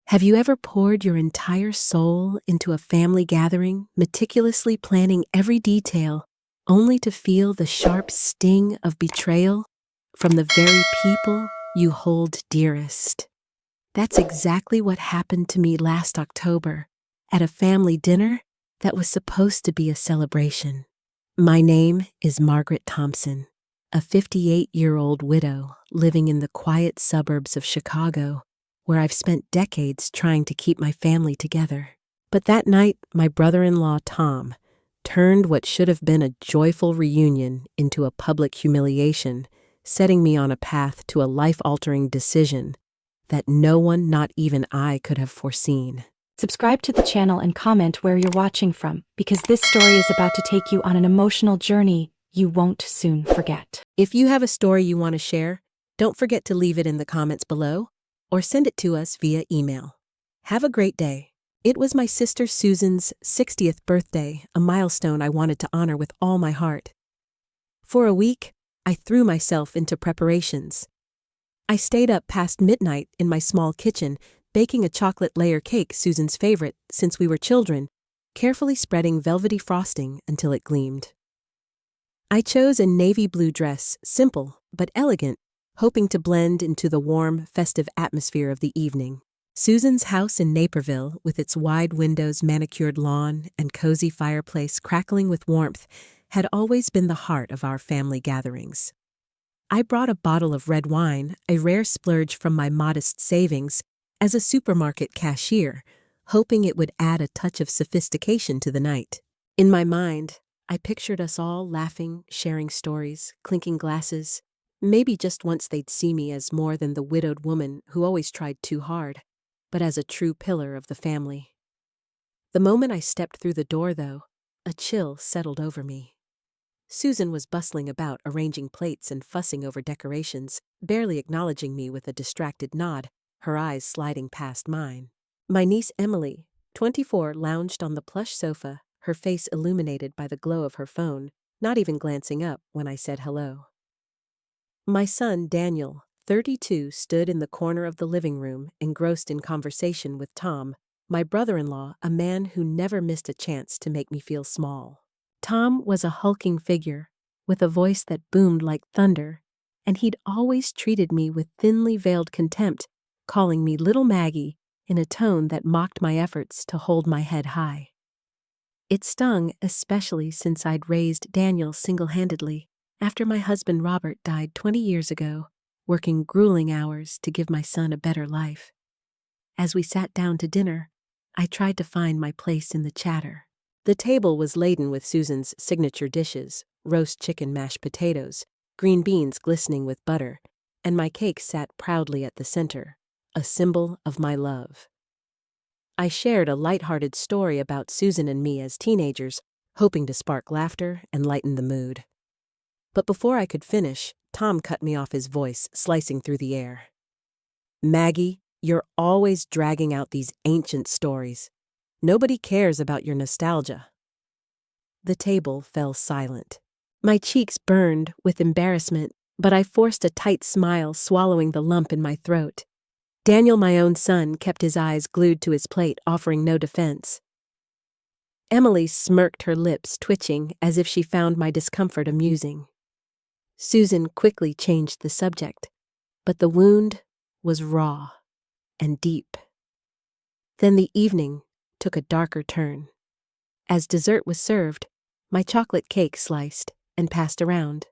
Have you ever poured your entire soul into a family gathering, meticulously planning every detail, only to feel the sharp sting of betrayal from the very people you hold dearest? That's exactly what happened to me last October at a family dinner that was supposed to be a celebration. My name is Margaret Thompson, a 58-year-old widow living in the quiet suburbs of Chicago, where I've spent decades trying to keep my family together. But that night, my brother-in-law, Tom, turned what should have been a joyful reunion into a public humiliation, setting me on a path to a life-altering decision that no one, not even I, could have foreseen. Subscribe to the channel and comment where you're watching from, because this story is about to take you on an emotional journey you won't soon forget. If you have a story you want to share, don't forget to leave it in the comments below or send it to us via email. Have a great day. It was my sister Susan's 60th birthday, a milestone I wanted to honor with all my heart. For a week, I threw myself into preparations. I stayed up past midnight in my small kitchen, baking a chocolate layer cake, Susan's favorite since we were children, carefully spreading velvety frosting until it gleamed. I chose a navy blue dress, simple but elegant, hoping to blend into the warm, festive atmosphere of the evening. Susan's house in Naperville, with its wide windows, manicured lawn, and cozy fireplace crackling with warmth, had always been the heart of our family gatherings. I brought a bottle of red wine, a rare splurge from my modest savings, as a supermarket cashier, hoping it would add a touch of sophistication to the night. In my mind, I pictured us all laughing, sharing stories, clinking glasses. Maybe just once they'd see me as more than the widowed woman who always tried too hard, but as a true pillar of the family. The moment I stepped through the door, though, a chill settled over me. Susan was bustling about, arranging plates and fussing over decorations, barely acknowledging me with a distracted nod, her eyes sliding past mine. My niece Emily, 24, lounged on the plush sofa, her face illuminated by the glow of her phone, not even glancing up when I said hello. My son, Daniel, 32, stood in the corner of the living room, engrossed in conversation with Tom, my brother-in-law, a man who never missed a chance to make me feel small. Tom was a hulking figure, with a voice that boomed like thunder, and he'd always treated me with thinly veiled contempt, calling me Little Maggie in a tone that mocked my efforts to hold my head high. It stung, especially since I'd raised Daniel single-handedly, after my husband Robert died 20 years ago, working grueling hours to give my son a better life. As we sat down to dinner, I tried to find my place in the chatter. The table was laden with Susan's signature dishes, roast chicken, mashed potatoes, green beans glistening with butter, and my cake sat proudly at the center, a symbol of my love. I shared a light-hearted story about Susan and me as teenagers, hoping to spark laughter and lighten the mood. But before I could finish, Tom cut me off, his voice slicing through the air. "Maggie, you're always dragging out these ancient stories. Nobody cares about your nostalgia." The table fell silent. My cheeks burned with embarrassment, but I forced a tight smile, swallowing the lump in my throat. Daniel, my own son, kept his eyes glued to his plate, offering no defense. Emily smirked, her lips twitching as if she found my discomfort amusing. Susan quickly changed the subject, but the wound was raw and deep. Then the evening took a darker turn. As dessert was served, my chocolate cake sliced and passed around.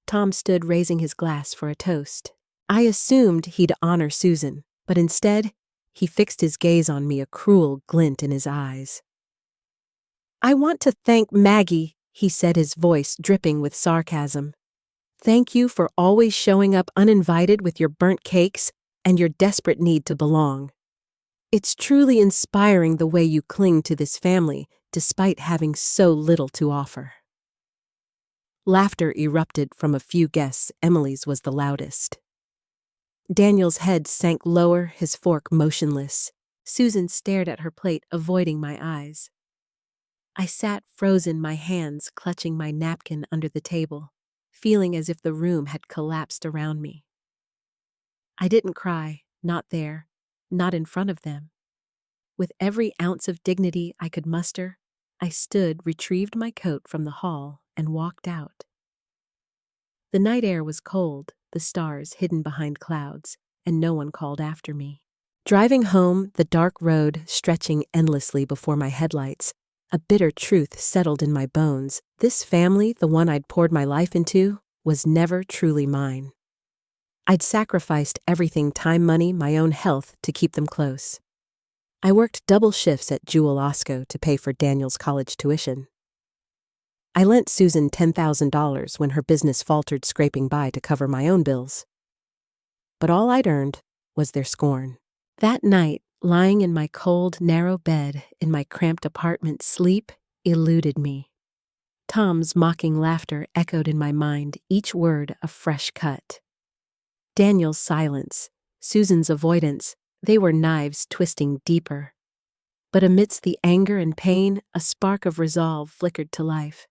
Tom stood raising his glass for a toast. I assumed he'd honor Susan, but instead, he fixed his gaze on me, a cruel glint in his eyes. "I want to thank Maggie," he said, his voice dripping with sarcasm. "Thank you for always showing up uninvited with your burnt cakes and your desperate need to belong. It's truly inspiring the way you cling to this family despite having so little to offer." Laughter erupted from a few guests. Emily's was the loudest. Daniel's head sank lower, his fork motionless. Susan stared at her plate, avoiding my eyes. I sat frozen, my hands clutching my napkin under the table, feeling as if the room had collapsed around me. I didn't cry, not there, not in front of them. With every ounce of dignity I could muster, I stood, retrieved my coat from the hall, and walked out. The night air was cold, the stars hidden behind clouds, and no one called after me. Driving home, the dark road stretching endlessly before my headlights, a bitter truth settled in my bones. This family, the one I'd poured my life into, was never truly mine. I'd sacrificed everything, time, money, my own health, to keep them close. I worked double shifts at Jewel Osco to pay for Daniel's college tuition. I lent Susan $10,000 when her business faltered, scraping by to cover my own bills. But all I'd earned was their scorn. That night, lying in my cold, narrow bed in my cramped apartment, sleep eluded me. Tom's mocking laughter echoed in my mind, each word a fresh cut. Daniel's silence, Susan's avoidance, they were knives twisting deeper. But amidst the anger and pain, a spark of resolve flickered to life.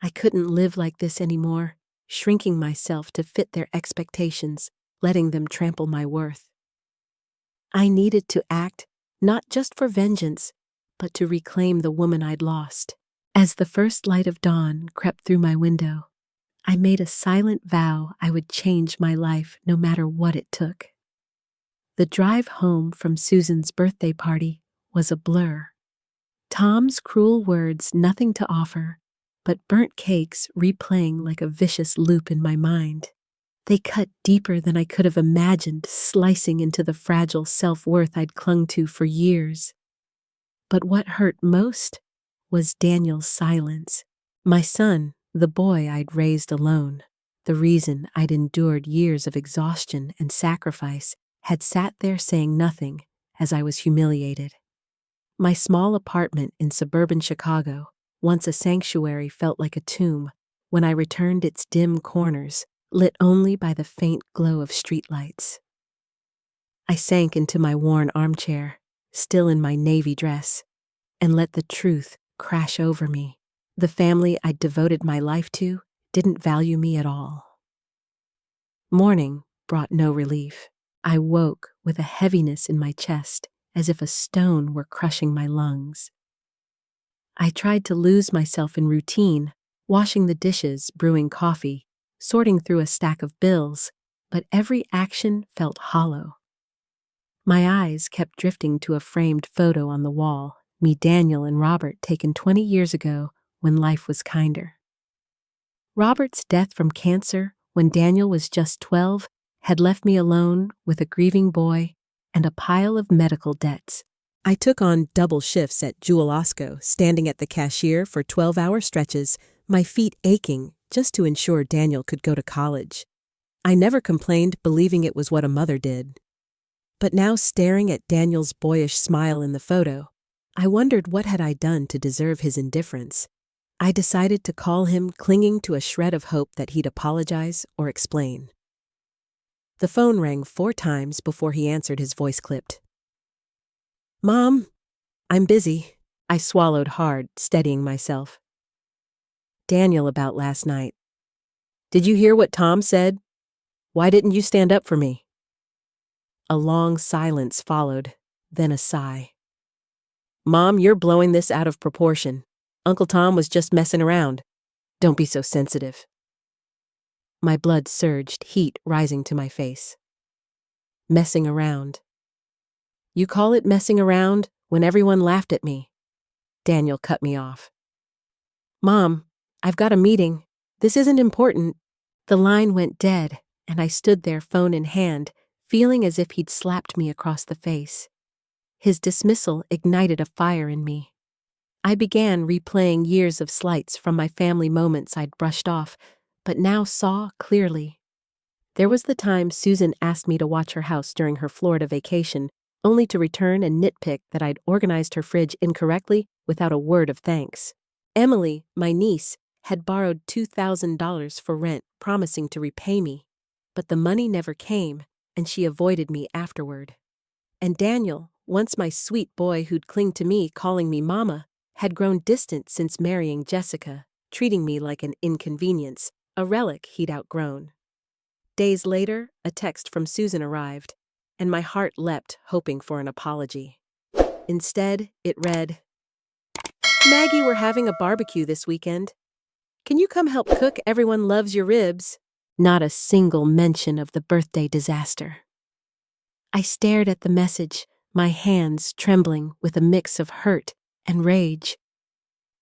I couldn't live like this anymore, shrinking myself to fit their expectations, letting them trample my worth. I needed to act, not just for vengeance, but to reclaim the woman I'd lost. As the first light of dawn crept through my window, I made a silent vow I would change my life no matter what it took. The drive home from Susan's birthday party was a blur. Tom's cruel words nothing to offer, but burnt cakes replaying like a vicious loop in my mind. They cut deeper than I could have imagined, slicing into the fragile self-worth I'd clung to for years. But what hurt most was Daniel's silence. My son, the boy I'd raised alone, the reason I'd endured years of exhaustion and sacrifice, had sat there saying nothing as I was humiliated. My small apartment in suburban Chicago, once a sanctuary, felt like a tomb when I returned its dim corners, lit only by the faint glow of streetlights. I sank into my worn armchair, still in my navy dress, and let the truth crash over me. The family I'd devoted my life to didn't value me at all. Morning brought no relief. I woke with a heaviness in my chest, as if a stone were crushing my lungs. I tried to lose myself in routine, washing the dishes, brewing coffee, sorting through a stack of bills, but every action felt hollow. My eyes kept drifting to a framed photo on the wall, me, Daniel, and Robert, taken 20 years ago when life was kinder. Robert's death from cancer, when Daniel was just 12, had left me alone with a grieving boy and a pile of medical debts. I took on double shifts at Jewel Osco, standing at the cashier for 12-hour stretches, my feet aching just to ensure Daniel could go to college. I never complained, believing it was what a mother did. But now, staring at Daniel's boyish smile in the photo, I wondered what had I done to deserve his indifference. I decided to call him, clinging to a shred of hope that he'd apologize or explain. The phone rang 4 times before he answered, his voice clipped. "Mom, I'm busy." I swallowed hard, steadying myself. "Daniel, about last night. Did you hear what Tom said? Why didn't you stand up for me?" A long silence followed, then a sigh. "Mom, you're blowing this out of proportion. Uncle Tom was just messing around. Don't be so sensitive." My blood surged, heat rising to my face. Messing around. "You call it messing around when everyone laughed at me." Daniel cut me off. "Mom, I've got a meeting. This isn't important." The line went dead, and I stood there, phone in hand, feeling as if he'd slapped me across the face. His dismissal ignited a fire in me. I began replaying years of slights from my family moments I'd brushed off, but now saw clearly. There was the time Susan asked me to watch her house during her Florida vacation, only to return and nitpick that I'd organized her fridge incorrectly without a word of thanks. Emily, my niece, had borrowed $2,000 for rent, promising to repay me, but the money never came, and she avoided me afterward. And Daniel, once my sweet boy who'd cling to me, calling me mama, had grown distant since marrying Jessica, treating me like an inconvenience, a relic he'd outgrown. Days later, a text from Susan arrived, and my heart leapt, hoping for an apology. Instead, it read, Maggie, we're having a barbecue this weekend. Can you come help cook? Everyone loves your ribs. Not a single mention of the birthday disaster. I stared at the message, my hands trembling with a mix of hurt and rage.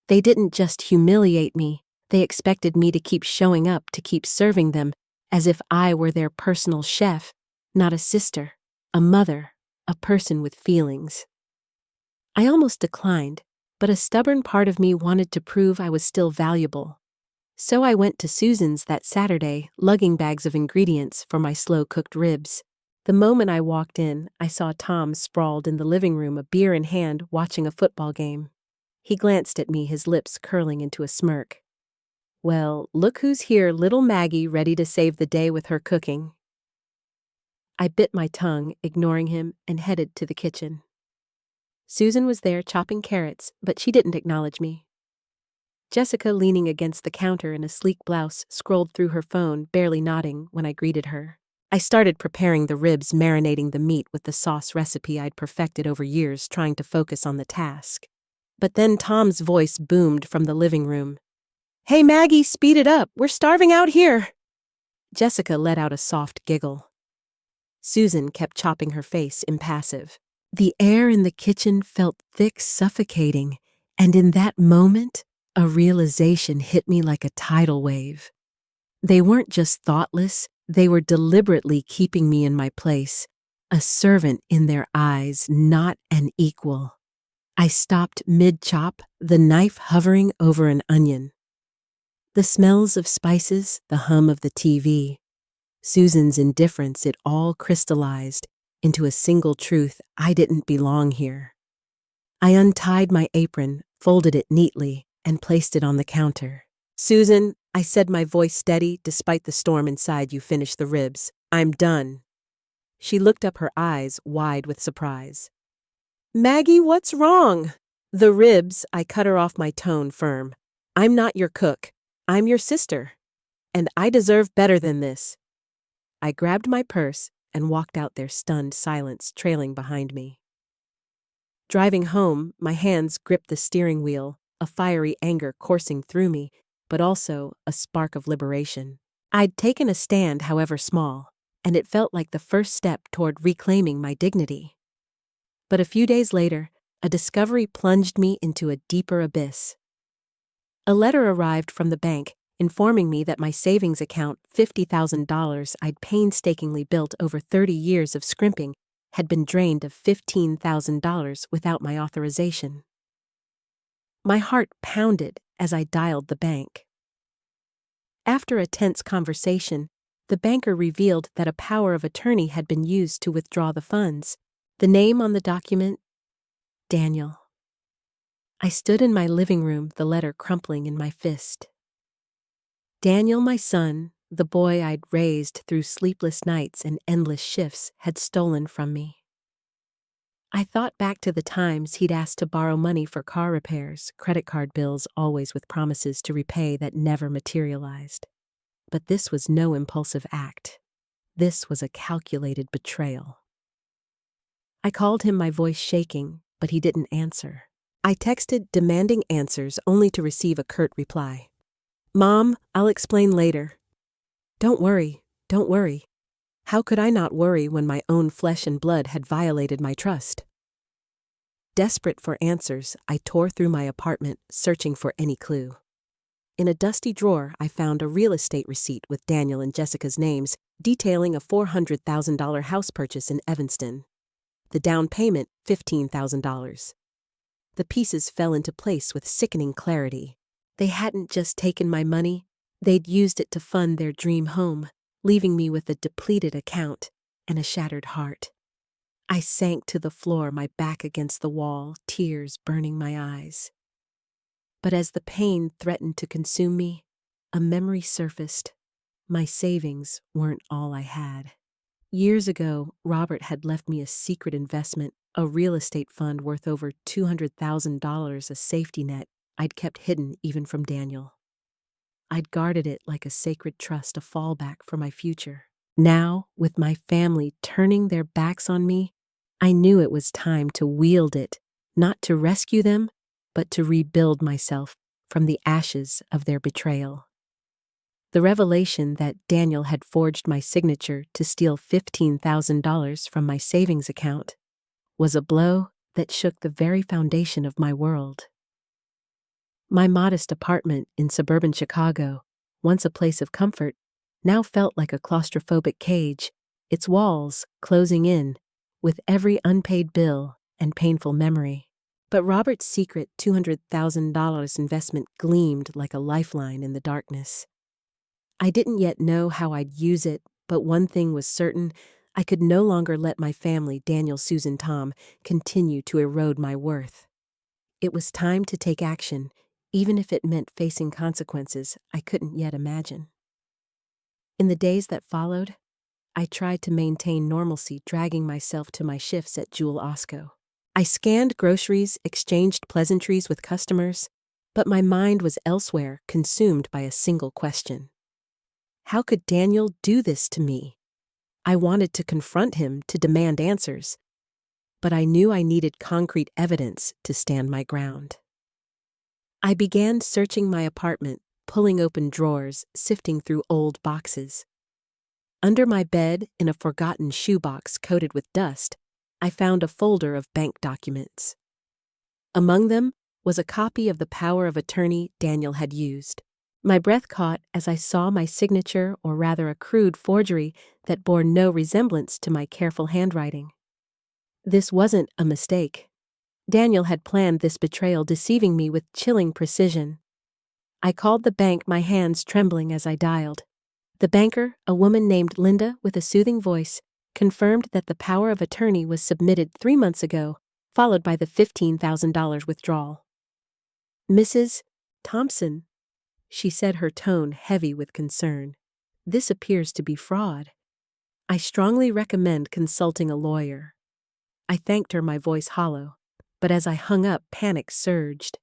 They didn't just humiliate me, they expected me to keep showing up to keep serving them, as if I were their personal chef, not a sister, a mother, a person with feelings. I almost declined, but a stubborn part of me wanted to prove I was still valuable. So I went to Susan's that Saturday, lugging bags of ingredients for my slow-cooked ribs. The moment I walked in, I saw Tom sprawled in the living room, a beer in hand, watching a football game. He glanced at me, his lips curling into a smirk. Well, look who's here, little Maggie, ready to save the day with her cooking. I bit my tongue, ignoring him, and headed to the kitchen. Susan was there chopping carrots, but she didn't acknowledge me. Jessica, leaning against the counter in a sleek blouse, scrolled through her phone, barely nodding when I greeted her. I started preparing the ribs, marinating the meat with the sauce recipe I'd perfected over years, trying to focus on the task. But then Tom's voice boomed from the living room. Hey Maggie, speed it up, we're starving out here. Jessica let out a soft giggle. Susan kept chopping her face, impassive. The air in the kitchen felt thick, suffocating, and in that moment, a realization hit me like a tidal wave. They weren't just thoughtless, they were deliberately keeping me in my place, a servant in their eyes, not an equal. I stopped mid-chop, the knife hovering over an onion. The smells of spices, the hum of the TV, Susan's indifference, it all crystallized into a single truth: I didn't belong here. I untied my apron, folded it neatly, and placed it on the counter. Susan, I said, my voice steady despite the storm inside, you finish the ribs. I'm done. She looked up, her eyes wide with surprise. Maggie, what's wrong? The ribs, I cut her off, my tone firm. I'm not your cook. I'm your sister. And I deserve better than this. I grabbed my purse and walked out, their stunned silence trailing behind me. Driving home, my hands gripped the steering wheel, a fiery anger coursing through me, but also a spark of liberation. I'd taken a stand, however small, and it felt like the first step toward reclaiming my dignity. But a few days later, a discovery plunged me into a deeper abyss. A letter arrived from the bank informing me that my savings account, $50,000 I'd painstakingly built over 30 years of scrimping, had been drained of $15,000 without my authorization. My heart pounded as I dialed the bank. After a tense conversation, the banker revealed that a power of attorney had been used to withdraw the funds. The name on the document? Daniel. I stood in my living room, the letter crumpling in my fist. Daniel, my son, the boy I'd raised through sleepless nights and endless shifts, had stolen from me. I thought back to the times he'd asked to borrow money for car repairs, credit card bills, always with promises to repay that never materialized. But this was no impulsive act. This was a calculated betrayal. I called him, my voice shaking, but he didn't answer. I texted, demanding answers, only to receive a curt reply. Mom, I'll explain later. Don't worry, don't worry. How could I not worry when my own flesh and blood had violated my trust? Desperate for answers, I tore through my apartment, searching for any clue. In a dusty drawer, I found a real estate receipt with Daniel and Jessica's names, detailing a $400,000 house purchase in Evanston. The down payment, $15,000. The pieces fell into place with sickening clarity. They hadn't just taken my money, they'd used it to fund their dream home, leaving me with a depleted account and a shattered heart. I sank to the floor, my back against the wall, tears burning my eyes. But as the pain threatened to consume me, a memory surfaced. My savings weren't all I had. Years ago, Robert had left me a secret investment, a real estate fund worth over $200,000, a safety net I'd kept hidden even from Daniel. I'd guarded it like a sacred trust, a fallback for my future. Now, with my family turning their backs on me, I knew it was time to wield it not to rescue them, but to rebuild myself from the ashes of their betrayal. The revelation that Daniel had forged my signature to steal $15,000 from my savings account was a blow that shook the very foundation of my world. My modest apartment in suburban Chicago, once a place of comfort, now felt like a claustrophobic cage, its walls closing in with every unpaid bill and painful memory. But Robert's secret $200,000 investment gleamed like a lifeline in the darkness. I didn't yet know how I'd use it, but one thing was certain: I could no longer let my family, Daniel, Susan, Tom, continue to erode my worth. It was time to take action, even if it meant facing consequences I couldn't yet imagine. In the days that followed, I tried to maintain normalcy, dragging myself to my shifts at Jewel Osco. I scanned groceries, exchanged pleasantries with customers, but my mind was elsewhere, consumed by a single question. How could Daniel do this to me? I wanted to confront him, to demand answers, but I knew I needed concrete evidence to stand my ground. I began searching my apartment, pulling open drawers, sifting through old boxes. Under my bed, in a forgotten shoebox coated with dust, I found a folder of bank documents. Among them was a copy of the power of attorney Daniel had used. My breath caught as I saw my signature, or rather a crude forgery that bore no resemblance to my careful handwriting. This wasn't a mistake. Daniel had planned this betrayal, deceiving me with chilling precision. I called the bank, my hands trembling as I dialed. The banker, a woman named Linda with a soothing voice, confirmed that the power of attorney was submitted 3 months ago, followed by the $15,000 withdrawal. "Mrs. Thompson," she said, her tone heavy with concern, "this appears to be fraud. I strongly recommend consulting a lawyer." I thanked her, my voice hollow, but as I hung up, panic surged.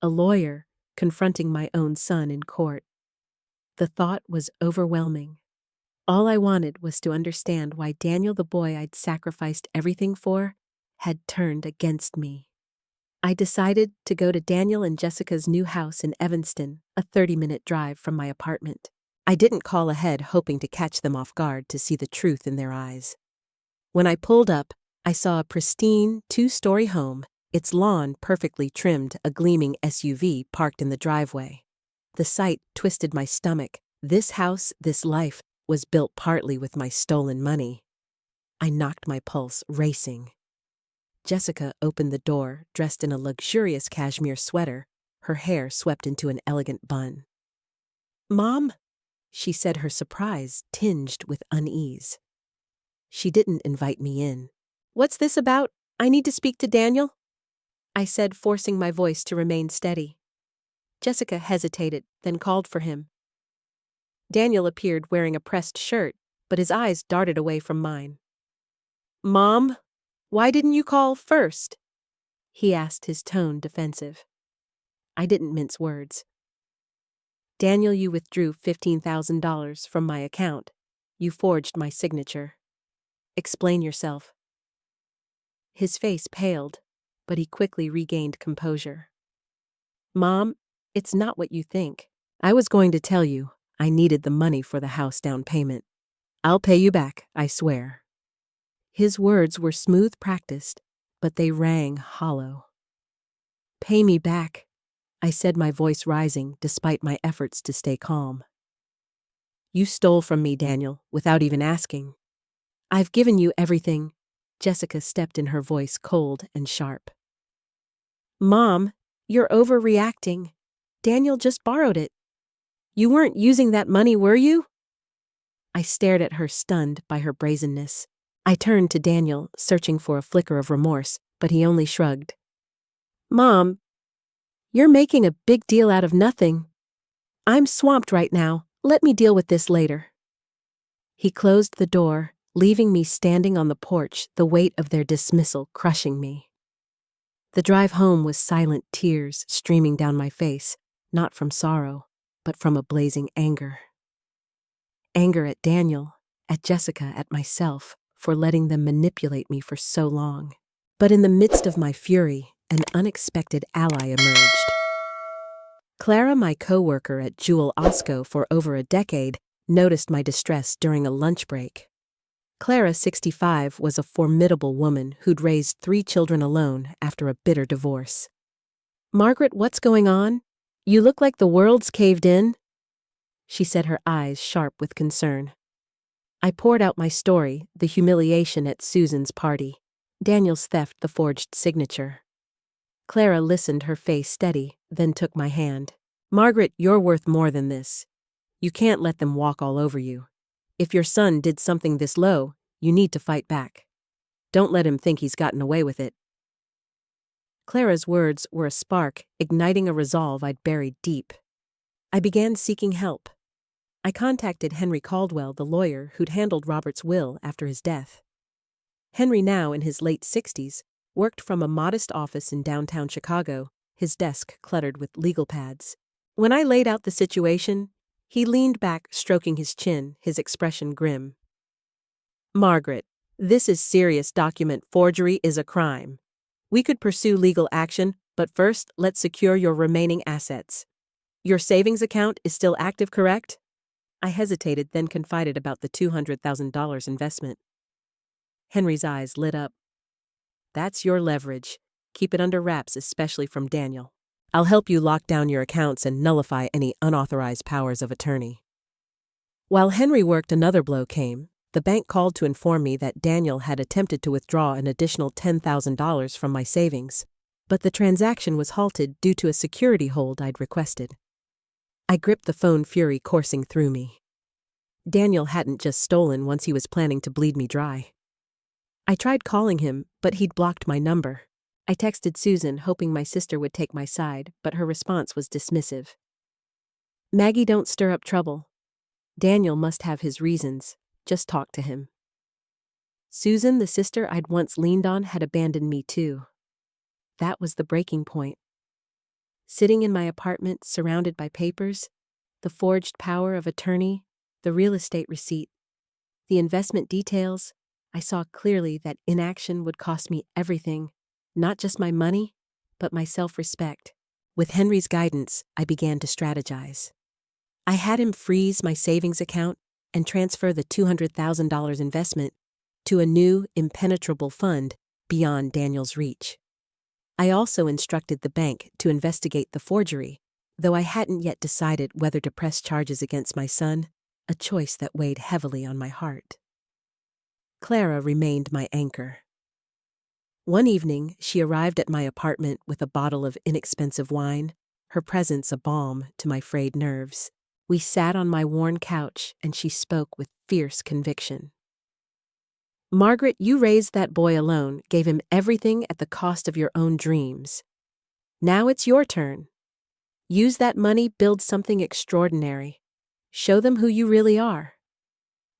A lawyer confronting my own son in court. The thought was overwhelming. All I wanted was to understand why Daniel, the boy I'd sacrificed everything for, had turned against me. I decided to go to Daniel and Jessica's new house in Evanston, a 30-minute drive from my apartment. I didn't call ahead, hoping to catch them off guard, to see the truth in their eyes. When I pulled up, I saw a pristine 2-story home, its lawn perfectly trimmed, a gleaming SUV parked in the driveway. The sight twisted my stomach. This house, this life, was built partly with my stolen money. I knocked my pulse racing. Jessica opened the door, dressed in a luxurious cashmere sweater, her hair swept into an elegant bun. "Mom," she said, her surprise tinged with unease. She didn't invite me in. "What's this about? I need to speak to Daniel," I said, forcing my voice to remain steady. Jessica hesitated, then called for him. Daniel appeared wearing a pressed shirt, but his eyes darted away from mine. "Mom, why didn't you call first?" he asked, his tone defensive. I didn't mince words. "Daniel, you withdrew $15,000 from my account. You forged my signature. Explain yourself." His face paled, but he quickly regained composure. "Mom, it's not what you think. I was going to tell you I needed the money for the house down payment. I'll pay you back, I swear." His words were smooth practiced, but they rang hollow. "Pay me back," I said, my voice rising despite my efforts to stay calm. "You stole from me, Daniel, without even asking. I've given you everything." Jessica stepped in, her voice cold and sharp. "Mom, you're overreacting. Daniel just borrowed it. You weren't using that money, were you?" I stared at her, stunned by her brazenness. I turned to Daniel, searching for a flicker of remorse, but he only shrugged. "Mom, you're making a big deal out of nothing. I'm swamped right now. Let me deal with this later." He closed the door, leaving me standing on the porch, the weight of their dismissal crushing me. The drive home was silent, tears streaming down my face, not from sorrow, but from a blazing anger. Anger at Daniel, at Jessica, at myself, for letting them manipulate me for so long. But in the midst of my fury, an unexpected ally emerged. Clara, my co-worker at Jewel Osco for over a decade, noticed my distress during a lunch break. Clara, 65, was a formidable woman who'd raised 3 children alone after a bitter divorce. "Margaret, what's going on? You look like the world's caved in," she said, her eyes sharp with concern. I poured out my story, the humiliation at Susan's party, Daniel's theft, the forged signature. Clara listened, her face steady, then took my hand. "Margaret, you're worth more than this. You can't let them walk all over you. If your son did something this low, you need to fight back. Don't let him think he's gotten away with it." Clara's words were a spark, igniting a resolve I'd buried deep. I began seeking help. I contacted Henry Caldwell, the lawyer who'd handled Robert's will after his death. Henry, now in his late 60s, worked from a modest office in downtown Chicago, his desk cluttered with legal pads. When I laid out the situation, he leaned back, stroking his chin, his expression grim. "Margaret, this is serious. Document forgery is a crime. We could pursue legal action, but first, let's secure your remaining assets. Your savings account is still active, correct?" I hesitated, then confided about the $200,000 investment. Henry's eyes lit up. "That's your leverage. Keep it under wraps, especially from Daniel. I'll help you lock down your accounts and nullify any unauthorized powers of attorney." While Henry worked, another blow came. The bank called to inform me that Daniel had attempted to withdraw an additional $10,000 from my savings, but the transaction was halted due to a security hold I'd requested. I gripped the phone, fury coursing through me. Daniel hadn't just stolen once, he was planning to bleed me dry. I tried calling him, but he'd blocked my number. I texted Susan, hoping my sister would take my side, but her response was dismissive. "Maggie, don't stir up trouble. Daniel must have his reasons. Just talk to him." Susan, the sister I'd once leaned on, had abandoned me too. That was the breaking point. Sitting in my apartment, surrounded by papers, the forged power of attorney, the real estate receipt, the investment details, I saw clearly that inaction would cost me everything, not just my money, but my self-respect. With Henry's guidance, I began to strategize. I had him freeze my savings account and transfer the $200,000 investment to a new, impenetrable fund beyond Daniel's reach. I also instructed the bank to investigate the forgery, though I hadn't yet decided whether to press charges against my son, a choice that weighed heavily on my heart. Clara remained my anchor. One evening, she arrived at my apartment with a bottle of inexpensive wine, her presence a balm to my frayed nerves. We sat on my worn couch, and she spoke with fierce conviction. "Margaret, you raised that boy alone, gave him everything at the cost of your own dreams. Now it's your turn. Use that money, build something extraordinary. Show them who you really are."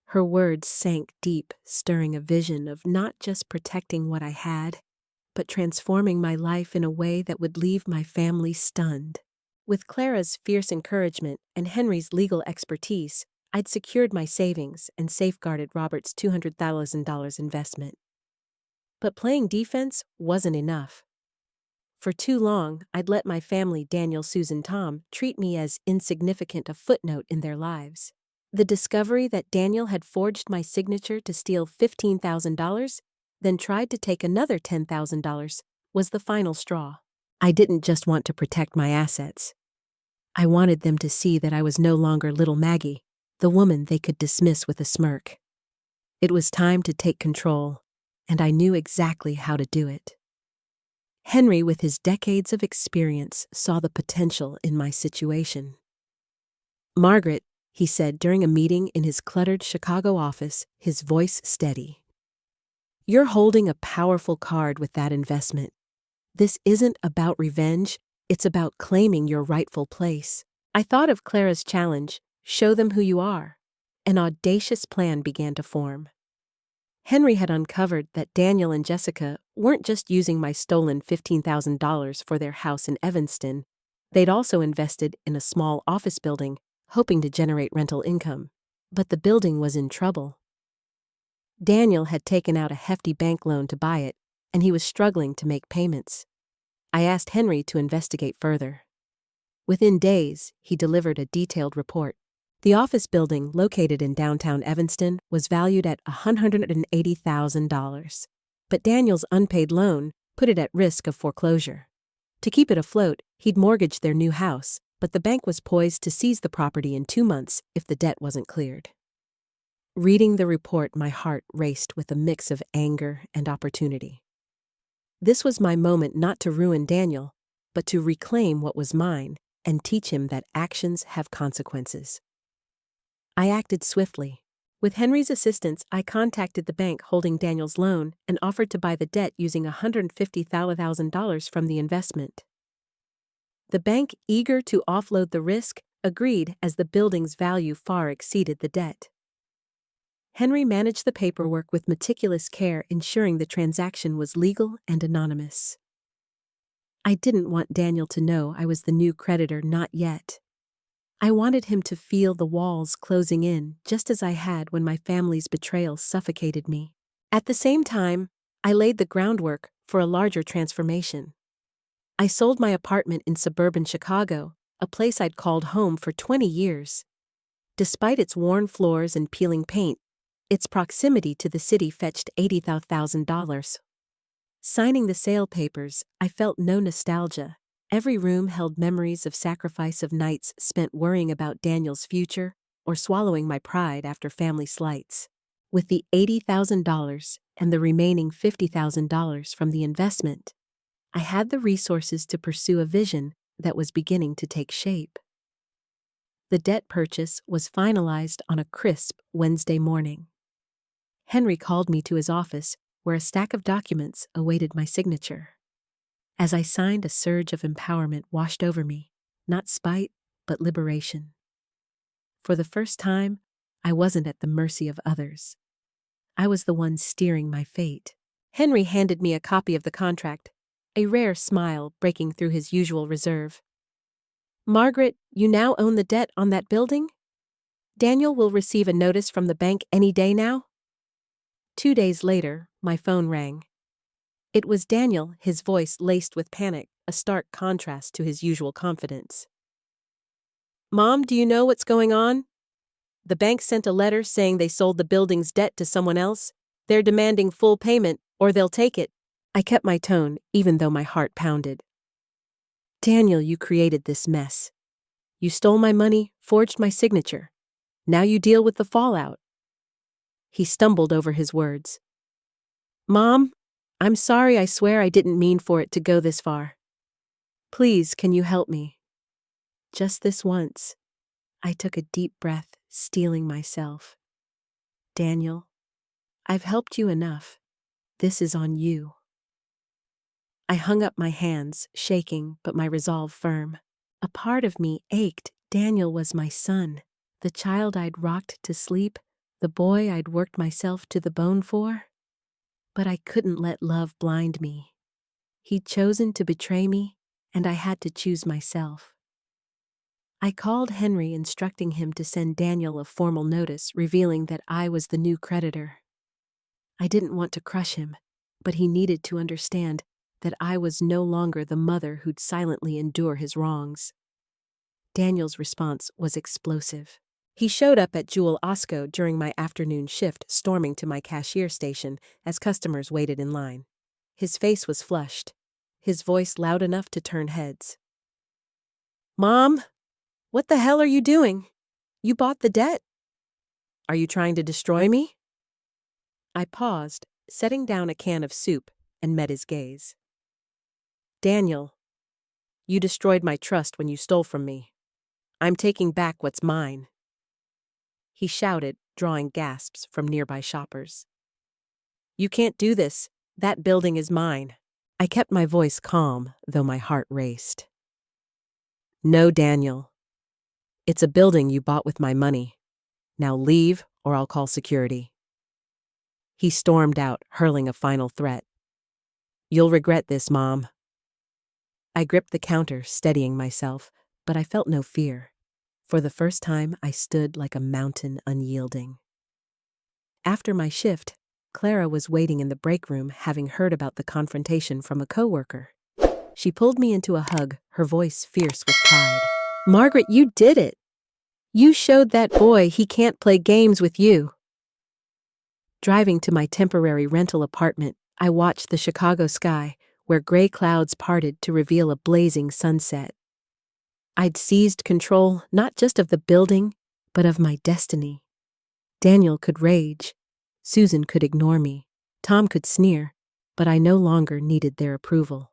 Her words sank deep, stirring a vision of not just protecting what I had, but transforming my life in a way that would leave my family stunned. With Clara's fierce encouragement and Henry's legal expertise, I'd secured my savings and safeguarded Robert's $200,000 investment. But playing defense wasn't enough. For too long, I'd let my family, Daniel, Susan, Tom, treat me as insignificant, a footnote in their lives. The discovery that Daniel had forged my signature to steal $15,000, then tried to take another $10,000, was the final straw. I didn't just want to protect my assets. I wanted them to see that I was no longer little Maggie, the woman they could dismiss with a smirk. It was time to take control, and I knew exactly how to do it. Henry, with his decades of experience, saw the potential in my situation. "Margaret," he said during a meeting in his cluttered Chicago office, his voice steady, "you're holding a powerful card with that investment. This isn't about revenge, it's about claiming your rightful place." I thought of Clara's challenge, "Show them who you are." An audacious plan began to form. Henry had uncovered that Daniel and Jessica weren't just using my stolen $15,000 for their house in Evanston. They'd also invested in a small office building, hoping to generate rental income. But the building was in trouble. Daniel had taken out a hefty bank loan to buy it, and he was struggling to make payments. I asked Henry to investigate further. Within days, he delivered a detailed report. The office building, located in downtown Evanston, was valued at $180,000. But Daniel's unpaid loan put it at risk of foreclosure. To keep it afloat, he'd mortgaged their new house, but the bank was poised to seize the property in 2 months if the debt wasn't cleared. Reading the report, my heart raced with a mix of anger and opportunity. This was my moment not to ruin Daniel, but to reclaim what was mine and teach him that actions have consequences. I acted swiftly. With Henry's assistance, I contacted the bank holding Daniel's loan and offered to buy the debt using $150,000 from the investment. The bank, eager to offload the risk, agreed as the building's value far exceeded the debt. Henry managed the paperwork with meticulous care, ensuring the transaction was legal and anonymous. I didn't want Daniel to know I was the new creditor, not yet. I wanted him to feel the walls closing in, just as I had when my family's betrayal suffocated me. At the same time, I laid the groundwork for a larger transformation. I sold my apartment in suburban Chicago, a place I'd called home for 20 years. Despite its worn floors and peeling paint, its proximity to the city fetched $80,000. Signing the sale papers, I felt no nostalgia. Every room held memories of sacrifice, of nights spent worrying about Daniel's future or swallowing my pride after family slights. With the $80,000 and the remaining $50,000 from the investment, I had the resources to pursue a vision that was beginning to take shape. The debt purchase was finalized on a crisp Wednesday morning. Henry called me to his office, where a stack of documents awaited my signature. As I signed, a surge of empowerment washed over me, not spite, but liberation. For the first time, I wasn't at the mercy of others. I was the one steering my fate. Henry handed me a copy of the contract, a rare smile breaking through his usual reserve. "Margaret, you now own the debt on that building? Daniel will receive a notice from the bank any day now?" 2 days later, my phone rang. It was Daniel, his voice laced with panic, a stark contrast to his usual confidence. "Mom, do you know what's going on? The bank sent a letter saying they sold the building's debt to someone else. They're demanding full payment, or they'll take it." I kept my tone, even though my heart pounded. "Daniel, you created this mess. You stole my money, forged my signature. Now you deal with the fallout." He stumbled over his words. "Mom, I'm sorry. I swear I didn't mean for it to go this far. Please, can you help me? Just this once." I took a deep breath, steeling myself. "Daniel, I've helped you enough. This is on you." I hung up my hands, shaking, but my resolve firm. A part of me ached. Daniel was my son, the child I'd rocked to sleep, the boy I'd worked myself to the bone for. But I couldn't let love blind me. He'd chosen to betray me, and I had to choose myself. I called Henry, instructing him to send Daniel a formal notice revealing that I was the new creditor. I didn't want to crush him, but he needed to understand that I was no longer the mother who'd silently endure his wrongs. Daniel's response was explosive. He showed up at Jewel Osco during my afternoon shift, storming to my cashier station as customers waited in line. His face was flushed, his voice loud enough to turn heads. "Mom, what the hell are you doing? You bought the debt. Are you trying to destroy me?" I paused, setting down a can of soup, and met his gaze. "Daniel, you destroyed my trust when you stole from me. I'm taking back what's mine." He shouted, drawing gasps from nearby shoppers. "You can't do this. That building is mine." I kept my voice calm, though my heart raced. "No, Daniel. It's a building you bought with my money. Now leave, or I'll call security." He stormed out, hurling a final threat. "You'll regret this, Mom." I gripped the counter, steadying myself, but I felt no fear. For the first time, I stood like a mountain, unyielding. After my shift, Clara was waiting in the break room, having heard about the confrontation from a coworker. She pulled me into a hug, her voice fierce with pride. Margaret, you did it! You showed that boy he can't play games with you. Driving to my temporary rental apartment, I watched the Chicago sky, where gray clouds parted to reveal a blazing sunset. I'd seized control not just of the building, but of my destiny. Daniel could rage. Susan could ignore me. Tom could sneer, but I no longer needed their approval.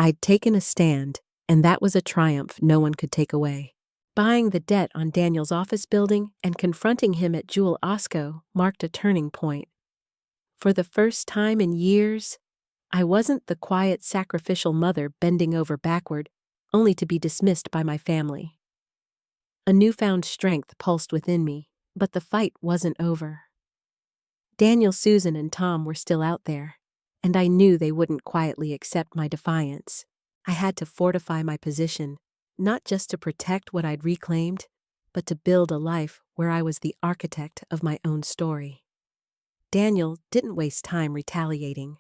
I'd taken a stand, and that was a triumph no one could take away. Buying the debt on Daniel's office building and confronting him at Jewel Osco marked a turning point. For the first time in years, I wasn't the quiet, sacrificial mother bending over backward, only to be dismissed by my family. A newfound strength pulsed within me, but the fight wasn't over. Daniel, Susan, and Tom were still out there, and I knew they wouldn't quietly accept my defiance. I had to fortify my position, not just to protect what I'd reclaimed, but to build a life where I was the architect of my own story. Daniel didn't waste time retaliating.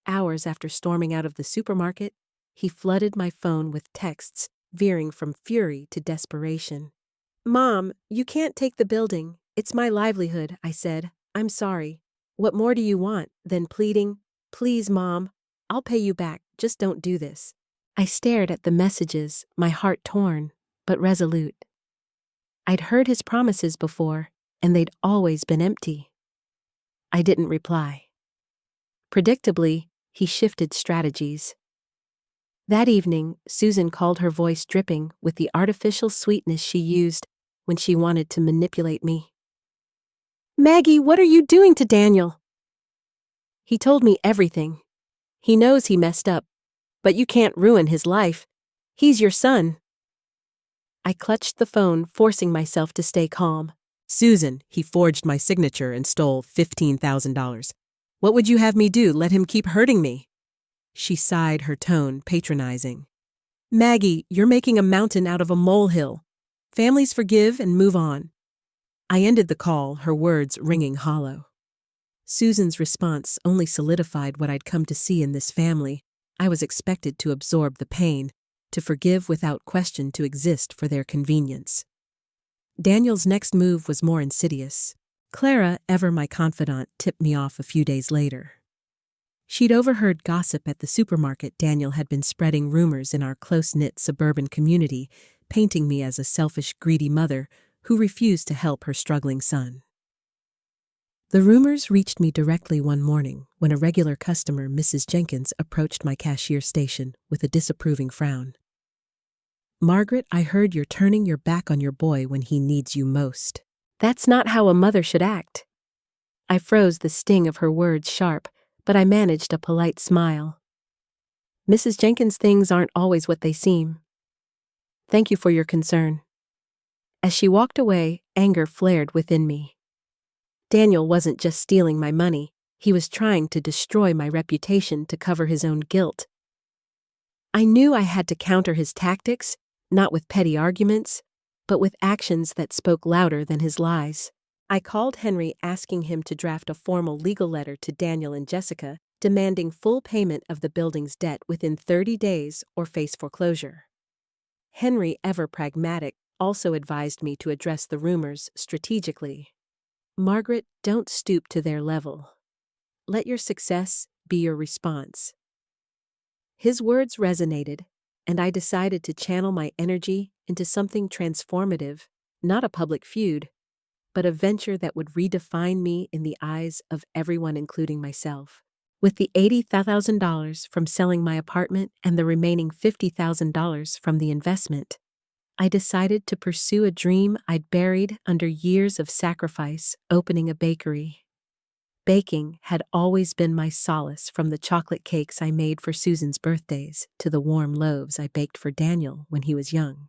Hours after storming out of the supermarket, he flooded my phone with texts, veering from fury to desperation. Mom, you can't take the building. It's my livelihood, I said. I'm sorry. What more do you want? Then pleading, please, Mom, I'll pay you back. Just don't do this. I stared at the messages, my heart torn, but resolute. I'd heard his promises before, and they'd always been empty. I didn't reply. Predictably, he shifted strategies. That evening, Susan called, her voice dripping with the artificial sweetness she used when she wanted to manipulate me. Maggie, what are you doing to Daniel? He told me everything. He knows he messed up, but you can't ruin his life. He's your son. I clutched the phone, forcing myself to stay calm. Susan, he forged my signature and stole $15,000. What would you have me do? Let him keep hurting me? She sighed, her tone patronizing. Maggie, you're making a mountain out of a molehill. Families forgive and move on. I ended the call, her words ringing hollow. Susan's response only solidified what I'd come to see in this family. I was expected to absorb the pain, to forgive without question, to exist for their convenience. Daniel's next move was more insidious. Clara, ever my confidant, tipped me off a few days later. She'd overheard gossip at the supermarket. Daniel had been spreading rumors in our close-knit suburban community, painting me as a selfish, greedy mother who refused to help her struggling son. The rumors reached me directly one morning when a regular customer, Mrs. Jenkins, approached my cashier station with a disapproving frown. Margaret, I heard you're turning your back on your boy when he needs you most. That's not how a mother should act. I froze, the sting of her words sharp, but I managed a polite smile. Mrs. Jenkins, things aren't always what they seem. Thank you for your concern. As she walked away, anger flared within me. Daniel wasn't just stealing my money, he was trying to destroy my reputation to cover his own guilt. I knew I had to counter his tactics, not with petty arguments, but with actions that spoke louder than his lies. I called Henry, asking him to draft a formal legal letter to Daniel and Jessica, demanding full payment of the building's debt within 30 days or face foreclosure. Henry, ever pragmatic, also advised me to address the rumors strategically. Margaret, don't stoop to their level. Let your success be your response. His words resonated, and I decided to channel my energy into something transformative, not a public feud, but a venture that would redefine me in the eyes of everyone, including myself. With the $80,000 from selling my apartment and the remaining $50,000 from the investment, I decided to pursue a dream I'd buried under years of sacrifice, opening a bakery. Baking had always been my solace, from the chocolate cakes I made for Susan's birthdays to the warm loaves I baked for Daniel when he was young.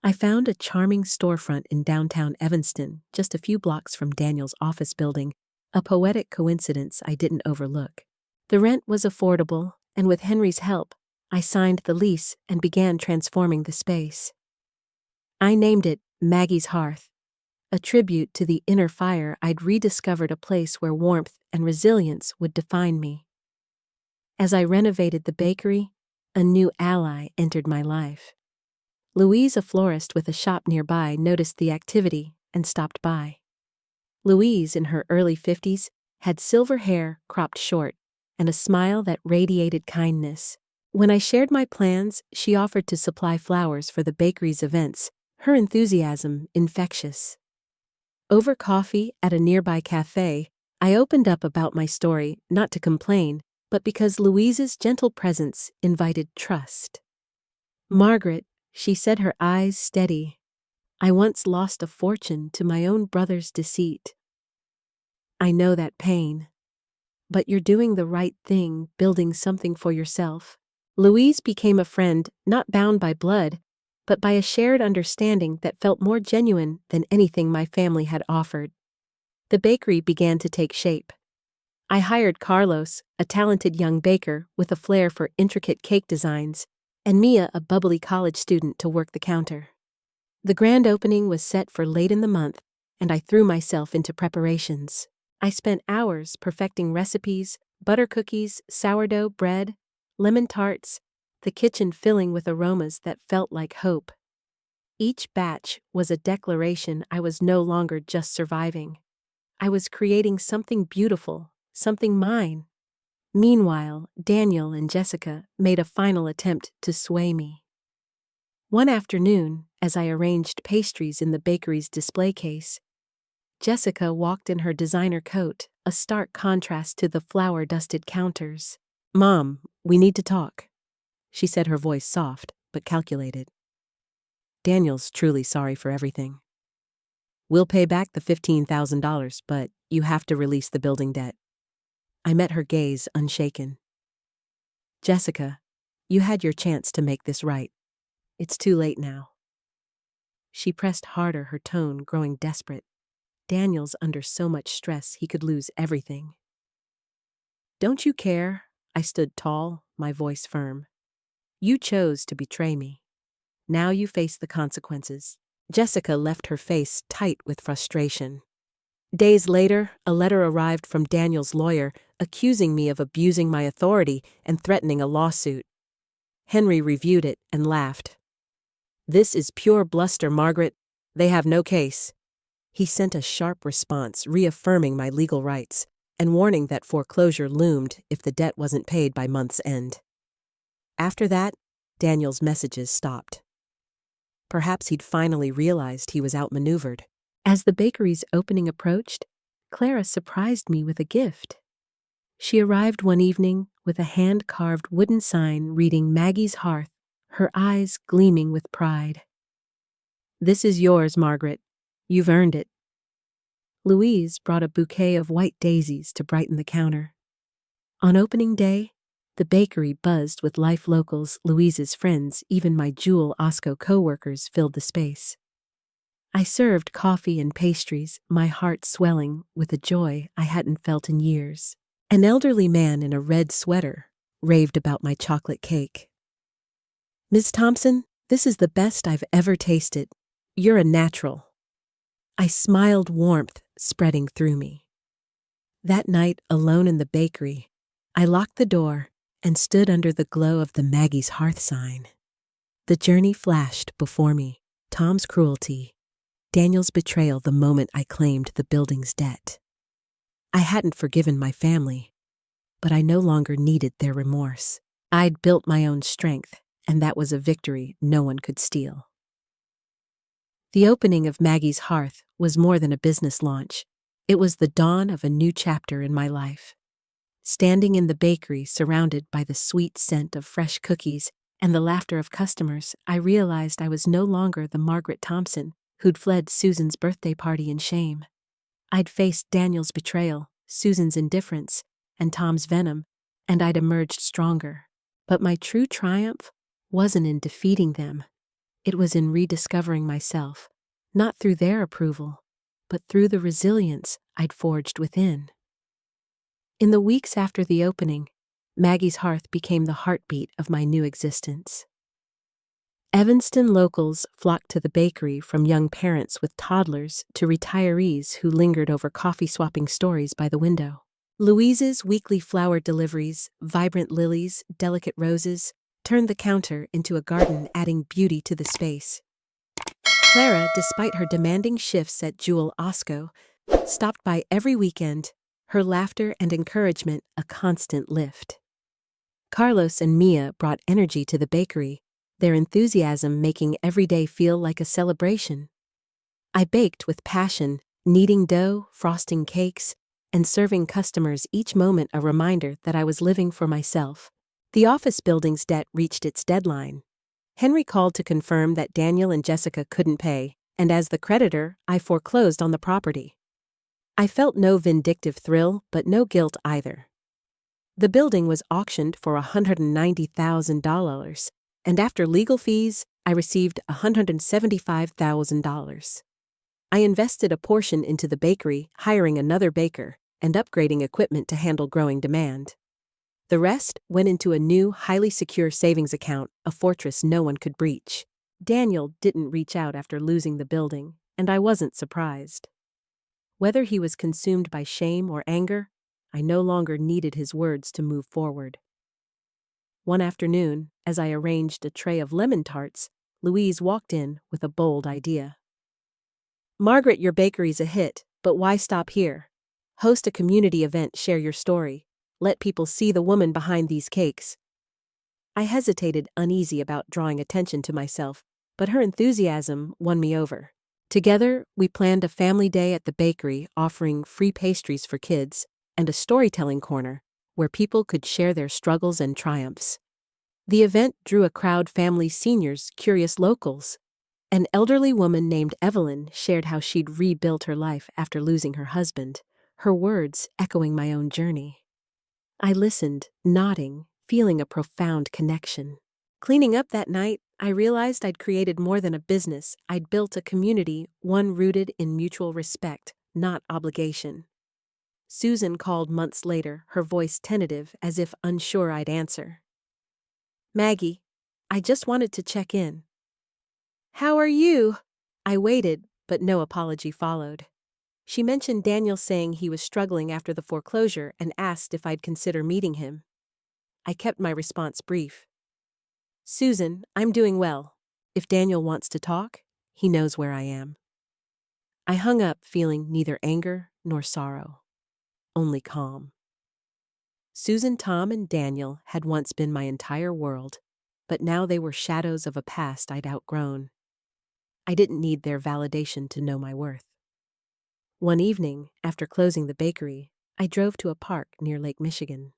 I found a charming storefront in downtown Evanston, just a few blocks from Daniel's office building, a poetic coincidence I didn't overlook. The rent was affordable, and with Henry's help, I signed the lease and began transforming the space. I named it Maggie's Hearth, a tribute to the inner fire I'd rediscovered, a place where warmth and resilience would define me. As I renovated the bakery, a new ally entered my life. Louise, a florist with a shop nearby, noticed the activity and stopped by. Louise, in her early 50s, had silver hair cropped short and a smile that radiated kindness. When I shared my plans, she offered to supply flowers for the bakery's events, her enthusiasm infectious. Over coffee at a nearby cafe, I opened up about my story, not to complain, but because Louise's gentle presence invited trust. "Margaret," she said, her eyes steady, "I once lost a fortune to my own brother's deceit. I know that pain. But you're doing the right thing, building something for yourself." Louise became a friend, not bound by blood, but by a shared understanding that felt more genuine than anything my family had offered. The bakery began to take shape. I hired Carlos, a talented young baker with a flair for intricate cake designs, and Mia, a bubbly college student, to work the counter. The grand opening was set for late in the month, and I threw myself into preparations. I spent hours perfecting recipes, butter cookies, sourdough bread, lemon tarts, the kitchen filling with aromas that felt like hope. Each batch was a declaration I was no longer just surviving. I was creating something beautiful, something mine. Meanwhile, Daniel and Jessica made a final attempt to sway me. One afternoon, as I arranged pastries in the bakery's display case, Jessica walked in her designer coat, a stark contrast to the flour-dusted counters. "Mom, we need to talk," she said, her voice soft but calculated. "Daniel's truly sorry for everything. We'll pay back the $15,000, but you have to release the building debt." I met her gaze unshaken. "Jessica, you had your chance to make this right. It's too late now." She pressed harder, her tone growing desperate. Daniel's under so much stress he could lose everything. "Don't you care?" I stood tall, my voice firm. "You chose to betray me. Now you face the consequences." Jessica left her face tight with frustration. Days later, a letter arrived from Daniel's lawyer accusing me of abusing my authority and threatening a lawsuit. Henry reviewed it and laughed. "This is pure bluster, Margaret. They have no case." He sent a sharp response reaffirming my legal rights and warning that foreclosure loomed if the debt wasn't paid by month's end. After that, Daniel's messages stopped. Perhaps he'd finally realized he was outmaneuvered. As the bakery's opening approached, Clara surprised me with a gift. She arrived one evening with a hand-carved wooden sign reading "Maggie's Hearth," her eyes gleaming with pride. "This is yours, Margaret. You've earned it." Louise brought a bouquet of white daisies to brighten the counter. On opening day, the bakery buzzed with life locals, Louise's friends, even my Jewel Osco co-workers filled the space. I served coffee and pastries, my heart swelling with a joy I hadn't felt in years. An elderly man in a red sweater raved about my chocolate cake. "Ms. Thompson, this is the best I've ever tasted. You're a natural." I smiled, warmth spreading through me. That night, alone in the bakery, I locked the door and stood under the glow of the Maggie's Hearth sign. The journey flashed before me: Tom's cruelty, Daniel's betrayal the moment I claimed the building's debt. I hadn't forgiven my family, but I no longer needed their remorse. I'd built my own strength, and that was a victory no one could steal. The opening of Maggie's Hearth was more than a business launch. It was the dawn of a new chapter in my life. Standing in the bakery, surrounded by the sweet scent of fresh cookies and the laughter of customers, I realized I was no longer the Margaret Thompson who'd fled Susan's birthday party in shame. I'd faced Daniel's betrayal, Susan's indifference, and Tom's venom, and I'd emerged stronger. But my true triumph wasn't in defeating them. It was in rediscovering myself, not through their approval, but through the resilience I'd forged within. In the weeks after the opening, Maggie's Hearth became the heartbeat of my new existence. Evanston locals flocked to the bakery, from young parents with toddlers to retirees who lingered over coffee-swapping stories by the window. Louise's weekly flower deliveries, vibrant lilies, delicate roses, turned the counter into a garden, adding beauty to the space. Clara, despite her demanding shifts at Jewel Osco, stopped by every weekend, her laughter and encouragement a constant lift. Carlos and Mia brought energy to the bakery, their enthusiasm making every day feel like a celebration. I baked with passion, kneading dough, frosting cakes, and serving customers, each moment a reminder that I was living for myself. The office building's debt reached its deadline. Henry called to confirm that Daniel and Jessica couldn't pay, and as the creditor, I foreclosed on the property. I felt no vindictive thrill, but no guilt either. The building was auctioned for $190,000, and after legal fees, I received $175,000. I invested a portion into the bakery, hiring another baker, and upgrading equipment to handle growing demand. The rest went into a new, highly secure savings account, a fortress no one could breach. Daniel didn't reach out after losing the building, and I wasn't surprised. Whether he was consumed by shame or anger, I no longer needed his words to move forward. One afternoon, as I arranged a tray of lemon tarts, Louise walked in with a bold idea. "Margaret, your bakery's a hit, but why stop here? Host a community event, share your story. Let people see the woman behind these cakes." I hesitated, uneasy about drawing attention to myself, but her enthusiasm won me over. Together, we planned a family day at the bakery, offering free pastries for kids and a storytelling corner where people could share their struggles and triumphs. The event drew a crowd: families, seniors, curious locals. An elderly woman named Evelyn shared how she'd rebuilt her life after losing her husband, her words echoing my own journey. I listened, nodding, feeling a profound connection. Cleaning up that night, I realized I'd created more than a business. I'd built a community, one rooted in mutual respect, not obligation. Susan called months later, her voice tentative, as if unsure I'd answer. "Maggie, I just wanted to check in." "How are you?" I waited, but no apology followed. She mentioned Daniel saying he was struggling after the foreclosure and asked if I'd consider meeting him. I kept my response brief. "Susan, I'm doing well. If Daniel wants to talk, he knows where I am." I hung up feeling neither anger nor sorrow, only calm. Susan, Tom, and Daniel had once been my entire world, but now they were shadows of a past I'd outgrown. I didn't need their validation to know my worth. One evening, after closing the bakery, I drove to a park near Lake Michigan.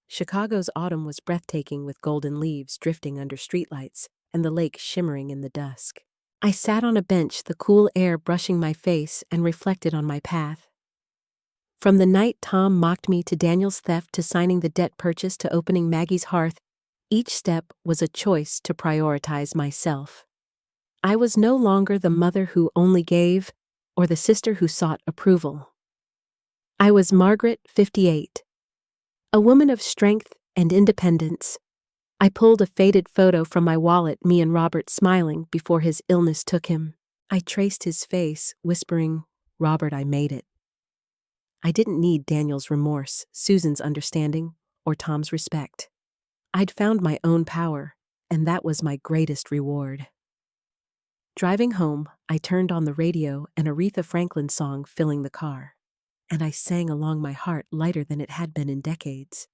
Chicago's autumn was breathtaking, with golden leaves drifting under streetlights and the lake shimmering in the dusk. I sat on a bench, the cool air brushing my face, and reflected on my path. From the night Tom mocked me to Daniel's theft to signing the debt purchase to opening Maggie's hearth, each step was a choice to prioritize myself. I was no longer the mother who only gave, or the sister who sought approval. I was Margaret, 58. A woman of strength and independence. I pulled a faded photo from my wallet, me and Robert smiling before his illness took him. I traced his face, whispering, "Robert, I made it." I didn't need Daniel's remorse, Susan's understanding, or Tom's respect. I'd found my own power, and that was my greatest reward. Driving home, I turned on the radio, an Aretha Franklin song filling the car, and I sang along, my heart lighter than it had been in decades.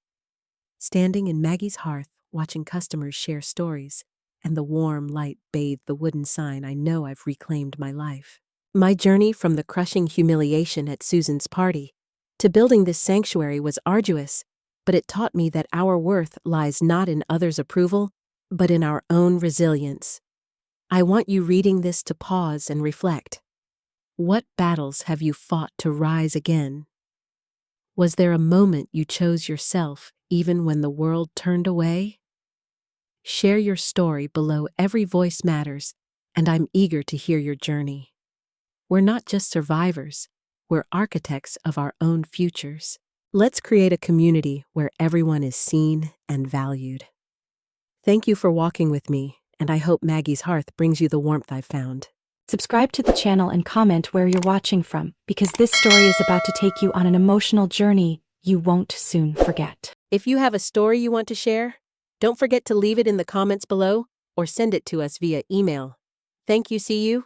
Standing in Maggie's hearth, watching customers share stories, and the warm light bathe the wooden sign, I know I've reclaimed my life. My journey from the crushing humiliation at Susan's party to building this sanctuary was arduous, but it taught me that our worth lies not in others' approval, but in our own resilience. I want you reading this to pause and reflect. What battles have you fought to rise again? Was there a moment you chose yourself even when the world turned away? Share your story below. Every voice matters, and I'm eager to hear your journey. We're not just survivors, we're architects of our own futures. Let's create a community where everyone is seen and valued. Thank you for walking with me, and I hope Maggie's hearth brings you the warmth I've found. Subscribe to the channel and comment where you're watching from, because this story is about to take you on an emotional journey you won't soon forget. If you have a story you want to share, don't forget to leave it in the comments below or send it to us via email. Thank you. See you